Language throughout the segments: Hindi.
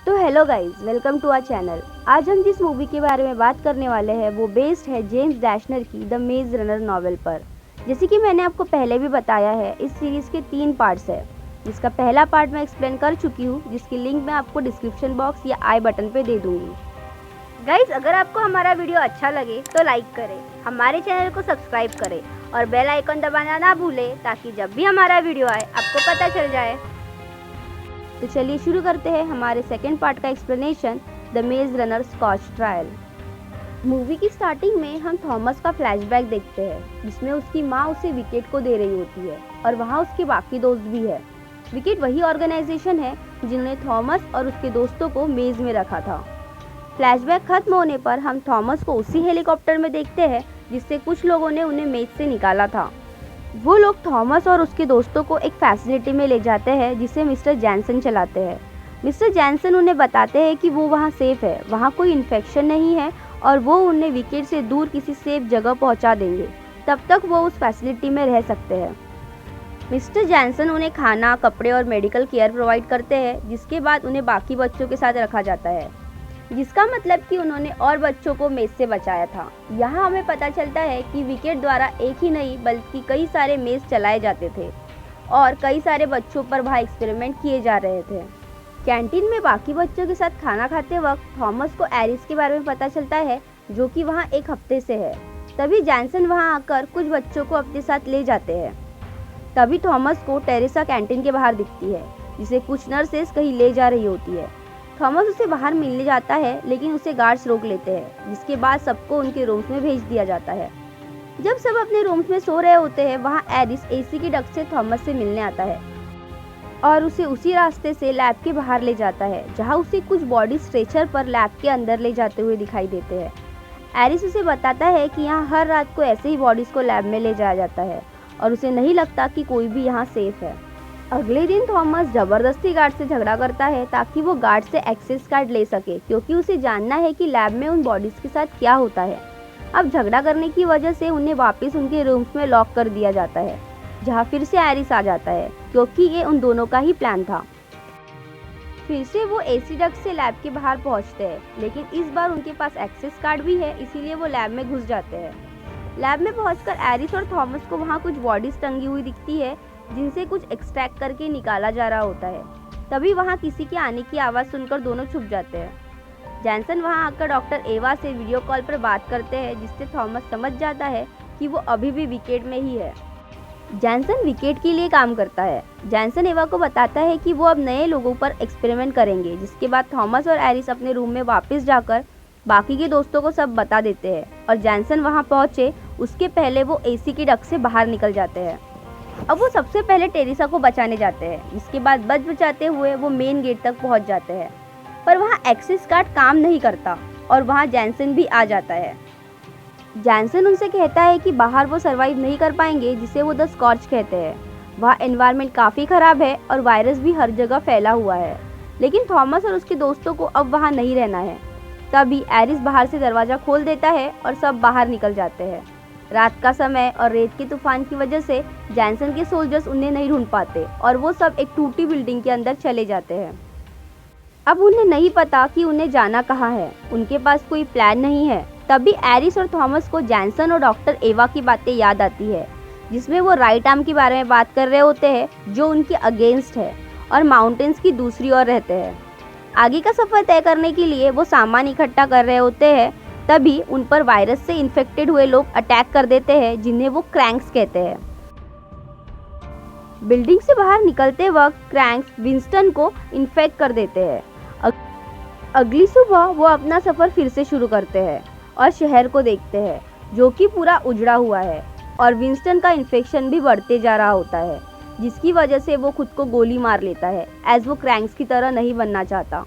तो hello guys, welcome to our channel. आज हम जिस मूवी के बारे में बात करने वाले हैं वो बेस्ड है जेम्स डैशनर की द मेज रनर नॉवेल पर। जैसे कि मैंने आपको पहले भी बताया है, इस सीरीज़ के 3 पार्ट्स है, जिसका पहला पार्ट मैं एक्सप्लेन कर चुकी हूँ, जिसकी लिंक मैं आपको डिस्क्रिप्शन बॉक्स या आई बटन पे दे दूँगी। गाइस, अगर आपको हमारा वीडियो अच्छा लगे तो लाइक करें, हमारे चैनल को सब्सक्राइब करें और बेल आइकन दबाना ना भूलें ताकि जब भी हमारा वीडियो आए आपको पता चल जाए। तो चलिए शुरू करते हैं हमारे सेकेंड पार्ट का एक्सप्लेनेशन, द मेज रनर स्कॉच ट्रायल। मूवी की स्टार्टिंग में हम थॉमस का फ्लैशबैक देखते हैं, जिसमें उसकी माँ उसे विकेट को दे रही होती है और वहाँ उसके बाकी दोस्त भी है। विकेट वही ऑर्गेनाइजेशन है जिन्होंने थॉमस और उसके दोस्तों को मेज में रखा था। फ्लैशबैक खत्म होने पर हम थॉमस को उसी हेलीकॉप्टर में देखते हैं जिससे कुछ लोगों ने उन्हें मेज से निकाला था। वो लोग थॉमस और उसके दोस्तों को एक फैसिलिटी में ले जाते हैं जिसे मिस्टर जैनसन चलाते हैं। मिस्टर जैनसन उन्हें बताते हैं कि वो वहाँ सेफ है, वहाँ कोई इन्फेक्शन नहीं है और वो उन्हें विकेट से दूर किसी सेफ जगह पहुँचा देंगे। तब तक वो उस फैसिलिटी में रह सकते हैं। मिस्टर जैनसन उन्हें खाना, कपड़े और मेडिकल केयर प्रोवाइड करते हैं, जिसके बाद उन्हें बाकी बच्चों के साथ रखा जाता है, जिसका मतलब कि उन्होंने और बच्चों को मेज से बचाया था। यहाँ हमें पता चलता है कि विकेट द्वारा एक ही नहीं बल्कि कई सारे मेज चलाए जाते थे और कई सारे बच्चों पर वहाँ एक्सपेरिमेंट किए जा रहे थे। कैंटीन में बाकी बच्चों के साथ खाना खाते वक्त थॉमस को एरिस के बारे में पता चलता है, जो कि वहाँ एक हफ्ते से है। तभी जैनसन वहाँ आकर कुछ बच्चों को अपने साथ ले जाते हैं। तभी थॉमस को टेरेसा कैंटीन के बाहर दिखती है, जिसे कुछ नर्सेस कहीं ले जा रही होती है। थॉमस उसे बाहर मिलने जाता है, लेकिन उसे गार्ड्स रोक लेते हैं, जिसके बाद सबको उनके रूम्स में भेज दिया जाता है। जब सब अपने रूम्स में सो रहे होते हैं, वहाँ एरिस एसी की डक से थॉमस से मिलने आता है और उसे उसी रास्ते से लैब के बाहर ले जाता है, जहाँ उसे कुछ बॉडी स्ट्रेचर पर लैब के अंदर ले जाते हुए दिखाई देते हैं। एरिस उसे बताता है कि यहाँ हर रात को ऐसे ही बॉडीज को लैब में ले जाया जाता है और उसे नहीं लगता कि कोई भी यहाँ सेफ है। अगले दिन थॉमस जबरदस्ती गार्ड से झगड़ा करता है ताकि वो गार्ड से एक्सेस कार्ड ले सके, क्योंकि उसे जानना है कि लैब में उन बॉडीज के साथ क्या होता है। अब झगड़ा करने की वजह से उन्हें वापस उनके रूम्स में लॉक कर दिया जाता है, जहाँ फिर से एरिस आ जाता है, क्योंकि ये उन दोनों का ही प्लान था। फिर से वो एसी डक्ट से लैब के बाहर पहुँचते हैं, लेकिन इस बार उनके पास एक्सेस कार्ड भी है, इसीलिए वो लैब में घुस जाते हैं। लैब में पहुंचकर एरिस और थॉमस को वहाँ कुछ बॉडीज टंगी हुई दिखती है, जिनसे कुछ एक्सट्रैक्ट करके निकाला जा रहा होता है। तभी वहाँ किसी के आने की आवाज़ सुनकर दोनों छुप जाते हैं। जैनसन वहाँ आकर डॉक्टर एवा से वीडियो कॉल पर बात करते हैं, जिससे थॉमस समझ जाता है कि वो अभी भी विकेट में ही है। जैनसन विकेट के लिए काम करता है। जैनसन एवा को बताता है कि वो अब नए लोगों पर एक्सपेरिमेंट करेंगे, जिसके बाद थॉमस और एरिस अपने रूम में वापस जाकर बाकी के दोस्तों को सब बता देते हैं और जैनसन वहाँ पहुँचे उसके पहले वो एसी की डक से बाहर निकल जाते हैं। अब वो सबसे पहले टेरेसा को बचाने जाते हैं, जिसके बाद बचाते हुए वो मेन गेट तक पहुंच जाते हैं, पर वहां एक्सेस कार्ड काम नहीं करता और वहां जैनसन भी आ जाता है। जैनसन उनसे कहता है कि बाहर वो सरवाइव नहीं कर पाएंगे, जिसे वो द स्कॉच कहते हैं। वहाँ एनवायरनमेंट काफ़ी ख़राब है और वायरस भी हर जगह फैला हुआ है, लेकिन थॉमस और उसके दोस्तों को अब वहाँ नहीं रहना है। तभी एरिस बाहर से दरवाज़ा खोल देता है और सब बाहर निकल जाते हैं। रात का समय और रेत के तूफान की वजह से जैनसन के सोल्जर्स उन्हें नहीं ढूंढ पाते और वो सब एक टूटी बिल्डिंग के अंदर चले जाते हैं। अब उन्हें नहीं पता कि उन्हें जाना कहाँ है, उनके पास कोई प्लान नहीं है। तभी एरिस और थॉमस को जैनसन और डॉक्टर एवा की बातें याद आती है, जिसमें वो राइट आर्म के बारे में बात कर रहे होते हैं, जो उनके अगेंस्ट है और माउंटेन्स की दूसरी ओर रहते हैं। आगे का सफ़र तय करने के लिए वो सामान इकट्ठा कर रहे होते हैं। तभी उन पर वायरस से इन्फेक्टेड हुए लोग अटैक कर देते हैं, जिन्हें वो क्रैंक्स कहते हैं। बिल्डिंग से बाहर निकलते वक्त क्रैंक्स विंस्टन को इन्फेक्ट कर देते हैं। अगली सुबह वो अपना सफ़र फिर से शुरू करते हैं और शहर को देखते हैं, जो कि पूरा उजड़ा हुआ है और विंस्टन का इन्फेक्शन भी बढ़ते जा रहा होता है, जिसकी वजह से वो खुद को गोली मार लेता है, एज वो क्रैंक्स की तरह नहीं बनना चाहता।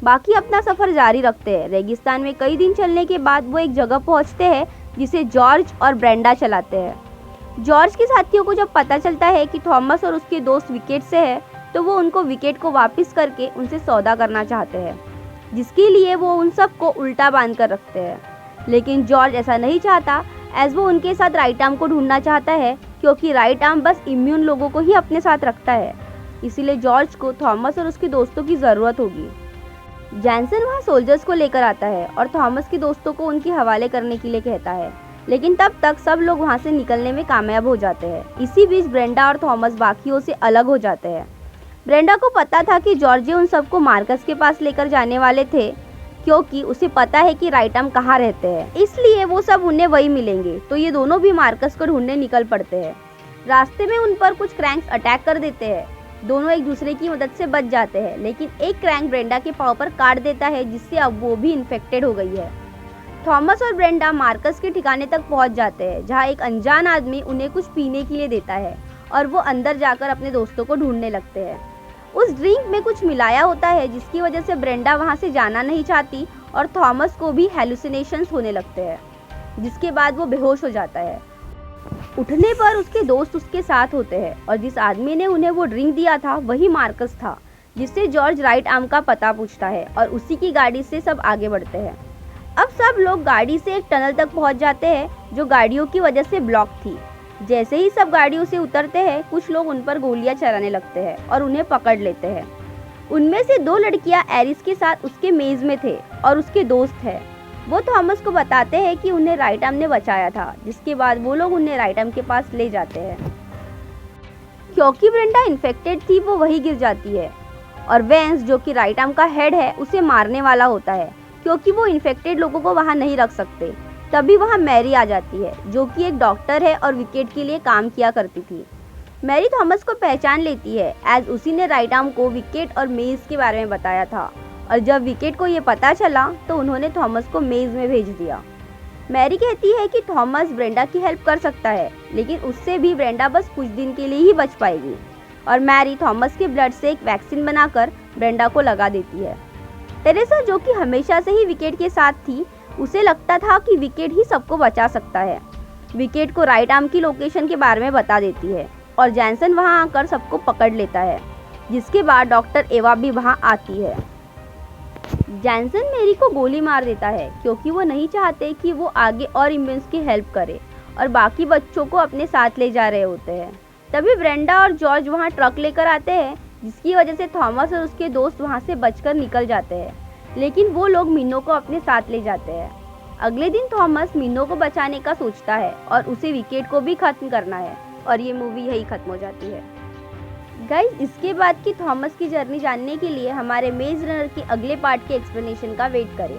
बाकी अपना सफ़र जारी रखते हैं। रेगिस्तान में कई दिन चलने के बाद वो एक जगह पहुंचते हैं, जिसे जॉर्ज और ब्रेंडा चलाते हैं। जॉर्ज के साथियों को जब पता चलता है कि थॉमस और उसके दोस्त विकेट से है, तो वो उनको विकेट को वापस करके उनसे सौदा करना चाहते हैं, जिसके लिए वो उन सब को उल्टा बांध कर रखते हैं। लेकिन जॉर्ज ऐसा नहीं चाहता, एज वो उनके साथ राइट आर्म को ढूंढना चाहता है, क्योंकि राइट आर्म बस इम्यून लोगों को ही अपने साथ रखता है। इसीलिए जॉर्ज को थॉमस और उसके दोस्तों की ज़रूरत होगी। जैनसन वहाँ सोल्जर्स को लेकर आता है और थॉमस के दोस्तों को उनके हवाले करने के लिए कहता है, लेकिन तब तक सब लोग वहाँ से निकलने में कामयाब हो जाते हैं। इसी बीच ब्रेंडा और थॉमस बाकियों से अलग हो जाते हैं। ब्रेंडा को पता था कि जॉर्जिया उन सबको मार्कस के पास लेकर जाने वाले थे, क्योंकि उसे पता है कि राइटम कहाँ रहते हैं, इसलिए वो सब उन्हें वही मिलेंगे। तो ये दोनों भी मार्कस को ढूंढने निकल पड़ते हैं। रास्ते में उन पर कुछ क्रैंक्स अटैक कर देते हैं। दोनों एक दूसरे की मदद से बच जाते हैं, लेकिन एक क्रैंक ब्रेंडा के पाँव पर काट देता है, जिससे अब वो भी इन्फेक्टेड हो गई है। थॉमस और ब्रेंडा मार्कस के ठिकाने तक पहुंच जाते हैं, जहां एक अनजान आदमी उन्हें कुछ पीने के लिए देता है और वो अंदर जाकर अपने दोस्तों को ढूंढने लगते हैं। उस ड्रिंक में कुछ मिलाया होता है, जिसकी वजह से ब्रेंडा वहां से जाना नहीं चाहती और थॉमस को भी हेलुसिनेशंस होने लगते हैं, जिसके बाद वो बेहोश हो जाता है। उठने पर उसके दोस्त उसके साथ होते हैं और जिस आदमी ने उन्हें वो ड्रिंक दिया था वही मार्कस था, जिससे जॉर्ज राइट आर्म का पता पूछता है और उसी की गाड़ी से सब आगे बढ़ते हैं। अब सब लोग गाड़ी से एक टनल तक पहुंच जाते हैं, जो गाड़ियों की वजह से ब्लॉक थी। जैसे ही सब गाड़ियों से उतरते हैं, कुछ लोग उन पर गोलियां चलाने लगते हैं और उन्हें पकड़ लेते हैं। उनमें से 2 लड़कियां एरिस के साथ उसके मेज में थे और उसके दोस्त है। वो थॉमस को बताते हैं कि उन्हें राइट आर्म ने बचाया था, जिसके बाद वो लोग उन्हें राइट आर्म के पास ले जाते हैं। क्योंकि ब्रेंडा इन्फेक्टेड थी, वो वही गिर जाती है और वेंस, जो कि राइट आर्म का हेड है, उसे मारने वाला होता है, क्योंकि वो इन्फेक्टेड लोगों को वहाँ नहीं रख सकते। तभी वहाँ मैरी आ जाती है, जो कि एक डॉक्टर है और विकेट के लिए काम किया करती थी। मैरी थॉमस को पहचान लेती है, एज उसी ने राइट आर्म को विकेट और मेज के बारे में बताया था, और जब विकेट को ये पता चला तो उन्होंने थॉमस को मेज में भेज दिया। मैरी कहती है कि थॉमस ब्रेंडा की हेल्प कर सकता है, लेकिन उससे भी ब्रेंडा बस कुछ दिन के लिए ही बच पाएगी, और मैरी थॉमस के ब्लड से एक वैक्सीन बनाकर ब्रेंडा को लगा देती है। टेरेसा, जो कि हमेशा से ही विकेट के साथ थी, उसे लगता था कि विकेट ही सबको बचा सकता है। विकेट को राइट आर्म की लोकेशन के बारे में बता देती है और जैनसन वहां आकर सबको पकड़ लेता है, जिसके बाद डॉक्टर एवा भी वहां आती है। जैनसन मैरी को गोली मार देता है, क्योंकि वो नहीं चाहते कि वो आगे और इंडियंस की हेल्प करे और बाकी बच्चों को अपने साथ ले जा रहे होते हैं। तभी ब्रेंडा और जॉर्ज वहाँ ट्रक लेकर आते हैं, जिसकी वजह से थॉमस और उसके दोस्त वहाँ से बचकर निकल जाते हैं, लेकिन वो लोग मिनो को अपने साथ ले जाते हैं। अगले दिन थॉमस मिनो को बचाने का सोचता है और उसे विकेट को भी खत्म करना है, और ये मूवी यही खत्म हो जाती है। गाइस, इसके बाद की थॉमस की जर्नी जानने के लिए हमारे मेज रनर के अगले पार्ट के एक्सप्लेनेशन का वेट करें।